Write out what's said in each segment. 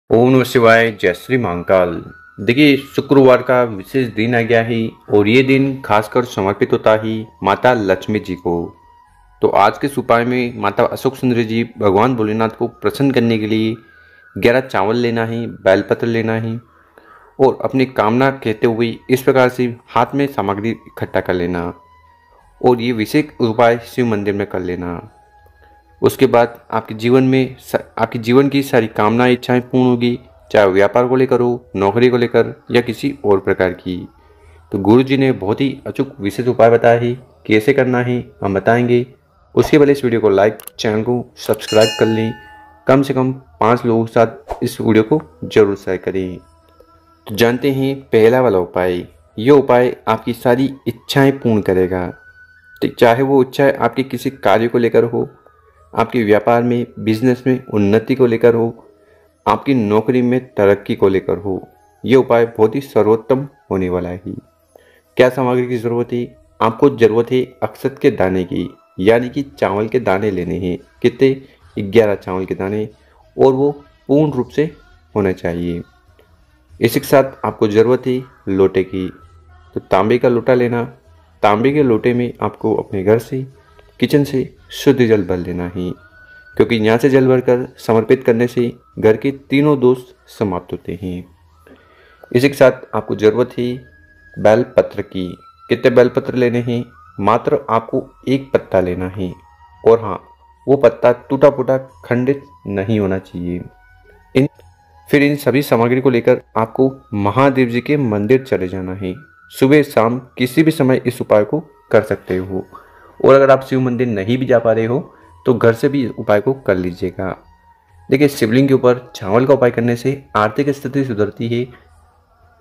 ओम नमः शिवाय। जय श्री महाकाल। देखिए, शुक्रवार का विशेष दिन आ गया है और ये दिन खासकर समर्पित होता है माता लक्ष्मी जी को। तो आज के इस उपाय में माता अशोक सुंदरी जी भगवान भोलेनाथ को प्रसन्न करने के लिए 11 चावल लेना है, बेलपत्र लेना है और अपनी कामना कहते हुए इस प्रकार से हाथ में सामग्री इकट्ठा कर लेना और ये विशेष उपाय शिव मंदिर में कर लेना। उसके बाद आपके जीवन की सारी कामनाएं इच्छाएं पूर्ण होगी, चाहे व्यापार को लेकर हो, नौकरी को लेकर या किसी और प्रकार की। तो गुरु जी ने बहुत ही अचूक विशेष उपाय बताया है, कैसे करना है हम बताएंगे। उसके पहले इस वीडियो को लाइक, चैनल को सब्सक्राइब कर लें। कम से कम 5 लोगों के साथ इस वीडियो को जरूर शेयर करें। तो जानते हैं पहला वाला उपाय। ये उपाय आपकी सारी इच्छाएं पूर्ण करेगा। तो चाहे वो इच्छाएं आपके किसी कार्य को लेकर हो, आपके व्यापार में, बिजनेस में उन्नति को लेकर हो, आपकी नौकरी में तरक्की को लेकर हो, ये उपाय बहुत ही सर्वोत्तम होने वाला है। क्या सामग्री की ज़रूरत है? आपको ज़रूरत है अक्षत के दाने की, यानी कि चावल के दाने लेने हैं। कितने? 11 चावल के दाने, और वो पूर्ण रूप से होना चाहिए। इसी के साथ आपको ज़रूरत है लोटे की। तो तांबे का लोटा लेना। तांबे के लोटे में आपको अपने घर से, किचन से शुद्ध जल भर लेना है, क्योंकि यहाँ से जल भरकर समर्पित करने से घर के तीनों दोष समाप्त होते हैं। इसी के साथ आपको ज़रूरत है बेल पत्र की। कितने बेल पत्र लेने हैं? मात्र आपको एक पत्ता लेना है, और हाँ, वो पत्ता टूटा फूटा खंडित नहीं होना चाहिए। इन सभी सामग्री को लेकर आपको महादेव जी के मंदिर चले जाना है। सुबह शाम किसी भी समय इस उपाय को कर सकते हो, और अगर आप शिव मंदिर नहीं भी जा पा रहे हो तो घर से भी उपाय को कर लीजिएगा। देखिए, शिवलिंग के ऊपर चावल का उपाय करने से आर्थिक स्थिति सुधरती है,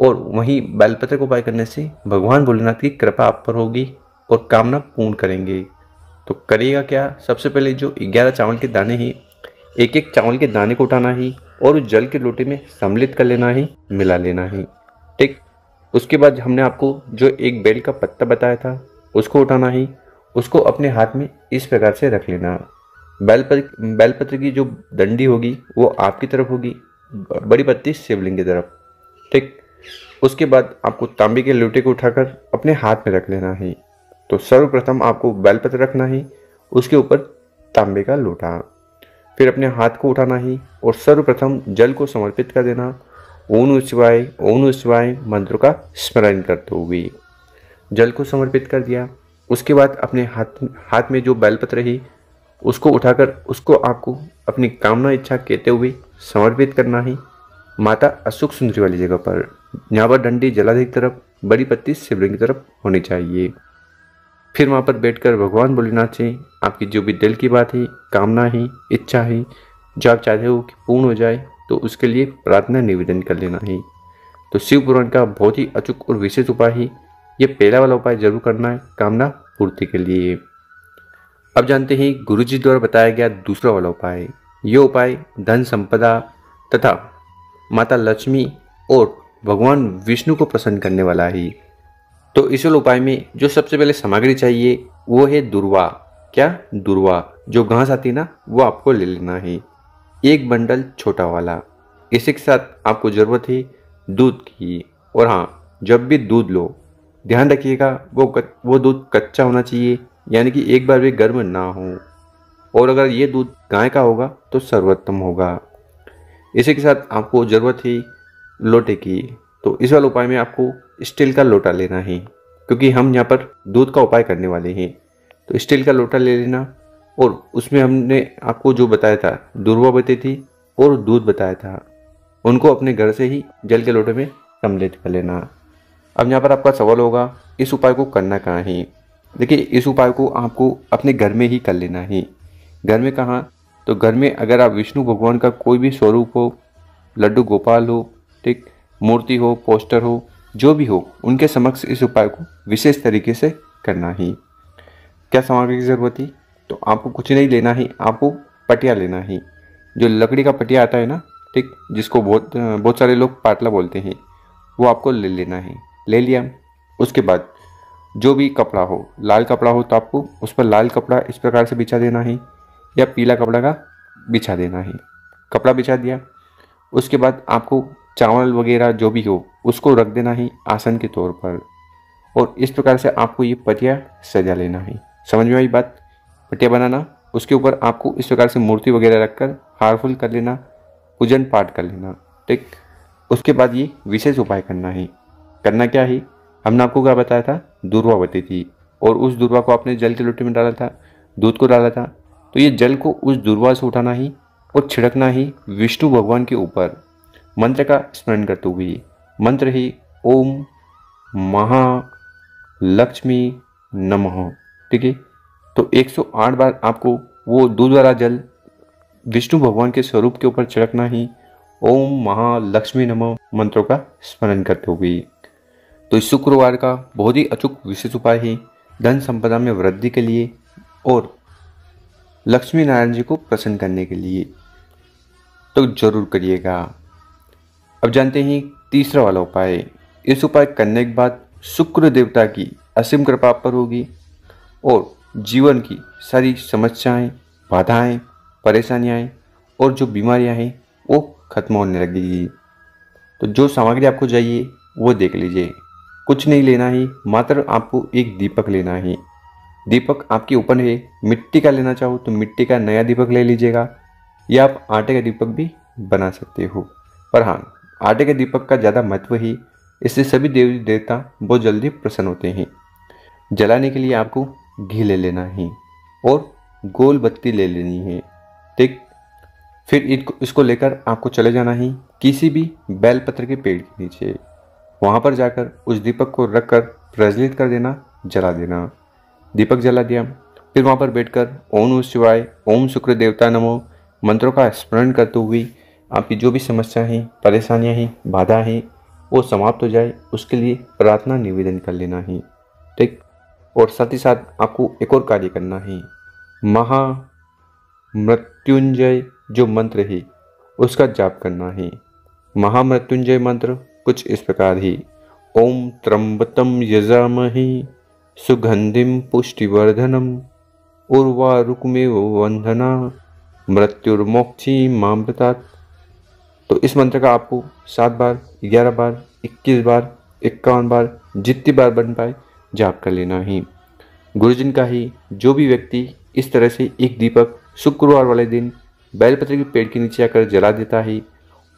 और वहीं बेलपत्र का उपाय करने से भगवान भोलेनाथ की कृपा आप पर होगी और कामना पूर्ण करेंगे। तो करिएगा क्या? सबसे पहले जो 11 चावल के दाने हैं, एक एक चावल के दाने को उठाना है और उस जल के लोटे में सम्मिलित कर लेना है, मिला लेना है। ठीक। उसके बाद हमने आपको जो एक बेल का पत्ता बताया था उसको उठाना है। उसको अपने हाथ में इस प्रकार से रख लेना। बेलपत्र की जो डंडी होगी वो आपकी तरफ होगी, बड़ी पत्ती शिवलिंग की तरफ। ठीक। उसके बाद आपको तांबे के लोटे को उठाकर अपने हाथ में रख लेना है। तो सर्वप्रथम आपको बेलपत्र रखना है, उसके ऊपर तांबे का लोटा, फिर अपने हाथ को उठाना है और सर्वप्रथम जल को समर्पित कर देना। ओम नमः शिवाय, ओम नमः शिवाय मंत्र का स्मरण करते हुए जल को समर्पित कर दिया। उसके बाद अपने हाथ में जो बेलपत्र है उसको उठाकर उसको आपको अपनी कामना इच्छा कहते हुए समर्पित करना है माता अशोक सुंदरी वाली जगह पर। यहाँ पर डंडी जलाधि की तरफ, बड़ी पत्ती शिवलिंग की तरफ होनी चाहिए। फिर वहाँ पर बैठकर भगवान भोलेनाथ से आपकी जो भी दिल की बात है, कामना है, इच्छा है, जो आप चाहते हो कि पूर्ण हो जाए, तो उसके लिए प्रार्थना निवेदन कर लेना है। तो शिव पुराण का बहुत ही अचूक और विशेष उपाय है। ये पहला वाला उपाय जरूर करना है कामना पूर्ति के लिए। अब जानते हैं गुरु जी द्वारा बताया गया दूसरा वाला उपाय। ये उपाय धन संपदा तथा माता लक्ष्मी और भगवान विष्णु को प्रसन्न करने वाला है। तो इस वाले उपाय में जो सबसे पहले सामग्री चाहिए वो है दुर्वा। क्या? दुर्वा। जो घास आती है ना, वो आपको ले लेना है, एक बंडल छोटा वाला। इसी के साथ आपको ज़रूरत है दूध की। और हाँ, जब भी दूध लो ध्यान रखिएगा वो दूध कच्चा होना चाहिए, यानी कि एक बार भी गर्म ना हो, और अगर ये दूध गाय का होगा तो सर्वोत्तम होगा। इसी के साथ आपको ज़रूरत है लोटे की। तो इस वाले उपाय में आपको स्टील का लोटा लेना है, क्योंकि हम यहाँ पर दूध का उपाय करने वाले हैं। तो स्टील का लोटा ले लेना, और उसमें हमने आपको जो बताया था, दुर्वा बताई थी और दूध बताया था, उनको अपने घर से ही जल के लोटे में सम्मिलित कर लेना। अब यहाँ पर आपका सवाल होगा, इस उपाय को करना कहाँ है? देखिए, इस उपाय को आपको अपने घर में ही कर लेना है। घर में कहाँ? तो घर में अगर आप विष्णु भगवान का कोई भी स्वरूप हो, लड्डू गोपाल हो, ठीक, मूर्ति हो, पोस्टर हो, जो भी हो, उनके समक्ष इस उपाय को विशेष तरीके से करना है। क्या सामग्री की जरूरत है? तो आपको कुछ नहीं लेना है, आपको पटिया लेना है। जो लकड़ी का पटिया आता है ना, ठीक, जिसको बहुत सारे लोग पाटला बोलते हैं, वो आपको ले लेना है। ले लिया। उसके बाद जो भी कपड़ा हो, लाल कपड़ा हो तो आपको उस पर लाल कपड़ा इस प्रकार से बिछा देना है, या पीला कपड़ा का बिछा देना है। कपड़ा बिछा दिया। उसके बाद आपको चावल वगैरह जो भी हो उसको रख देना ही आसन के तौर पर, और इस प्रकार से आपको ये पटिया सजा लेना है। समझ में आई बात? पटिया बनाना, उसके ऊपर आपको इस प्रकार से मूर्ति वगैरह रखकर हार फूल कर लेना, पूजन पाठ कर लेना। ठीक, उसके बाद ये विशेष उपाय करना है। करना क्या है, हमने आपको क्या बताया था, दूर्वा बताई थी, और उस दूर्वा को आपने जल के लोटे में डाला था, दूध को डाला था। तो ये जल को उस दूर्वा से उठाना ही और छिड़कना ही विष्णु भगवान के ऊपर, मंत्र का स्मरण करते हुए। मंत्र ही ओम महालक्ष्मी नमः। ठीक है, तो 108 बार आपको वो दूध वाला जल विष्णु भगवान के स्वरूप के ऊपर छिड़कना ही ओम महालक्ष्मी नमः मंत्रों का स्मरण करते हुए। तो इस शुक्रवार का बहुत ही अचूक विशेष उपाय है धन संपदा में वृद्धि के लिए और लक्ष्मी नारायण जी को प्रसन्न करने के लिए, तो जरूर करिएगा। अब जानते हैं तीसरा वाला उपाय। इस उपाय करने के बाद शुक्र देवता की असीम कृपा पर होगी और जीवन की सारी समस्याएं, बाधाएं, परेशानियां और जो बीमारियां हैं वो खत्म होने लगेगी। तो जो सामग्री आपको चाहिए वो देख लीजिए। कुछ नहीं लेना ही, मात्र आपको एक दीपक लेना है। दीपक आपके ऊपर है, मिट्टी का लेना चाहो तो मिट्टी का नया दीपक ले लीजिएगा, या आप आटे का दीपक भी बना सकते हो। पर हाँ, आटे के दीपक का ज़्यादा महत्व ही, इससे सभी देवी देवता बहुत जल्दी प्रसन्न होते हैं। जलाने के लिए आपको घी ले लेना है और गोल बत्ती ले लेनी है। ठीक, फिर इसको लेकर आपको चले जाना है किसी भी बेलपत्र के पेड़ के नीचे। वहाँ पर जाकर उस दीपक को रखकर प्रज्वलित कर देना, जला देना। दीपक जला दिया, फिर वहाँ पर बैठकर ओम नमः शिवाय, ओम शुक्र देवता नमो मंत्रों का स्मरण करते हुए आपकी जो भी समस्याएं हैं, परेशानियां हैं, बाधा हैं, वो समाप्त हो जाए, उसके लिए प्रार्थना निवेदन कर लेना है। ठीक, और साथ ही साथ आपको एक और कार्य करना है। महामृत्युंजय जो मंत्र है उसका जाप करना है। महामृत्युंजय मंत्र कुछ इस प्रकार ही, ओम त्र्यंबकम यजामहे सुगंधिम पुष्टिवर्धनम उर्वारुकमेव वंदना मृत्युर्मोक्षी मामृतात्। तो इस मंत्र का आपको 7 बार, 11 बार, 21 बार, 51 बार, जितनी बार बन पाए जाप कर लेना ही। गुरुजन का ही जो भी व्यक्ति इस तरह से एक दीपक शुक्रवार वाले दिन बेलपत्र के पेड़ के नीचे आकर जला देता है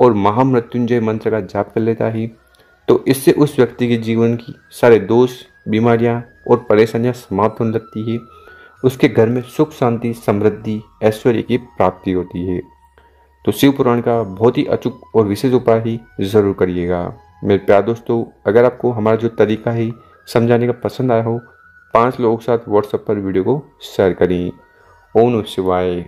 और महामृत्युंजय मंत्र का जाप कर लेता है, तो इससे उस व्यक्ति के जीवन की सारे दोष, बीमारियां और परेशानियां समाप्त होने लगती है। उसके घर में सुख, शांति, समृद्धि, ऐश्वर्य की प्राप्ति होती है। तो शिव पुराण का बहुत ही अचूक और विशेष उपाय ही जरूर करिएगा। मेरे प्यारे दोस्तों, अगर आपको हमारा जो तरीका है समझाने का पसंद आया हो, 5 लोगों के साथ व्हाट्सएप पर वीडियो को शेयर करें। ओम नमः शिवाय।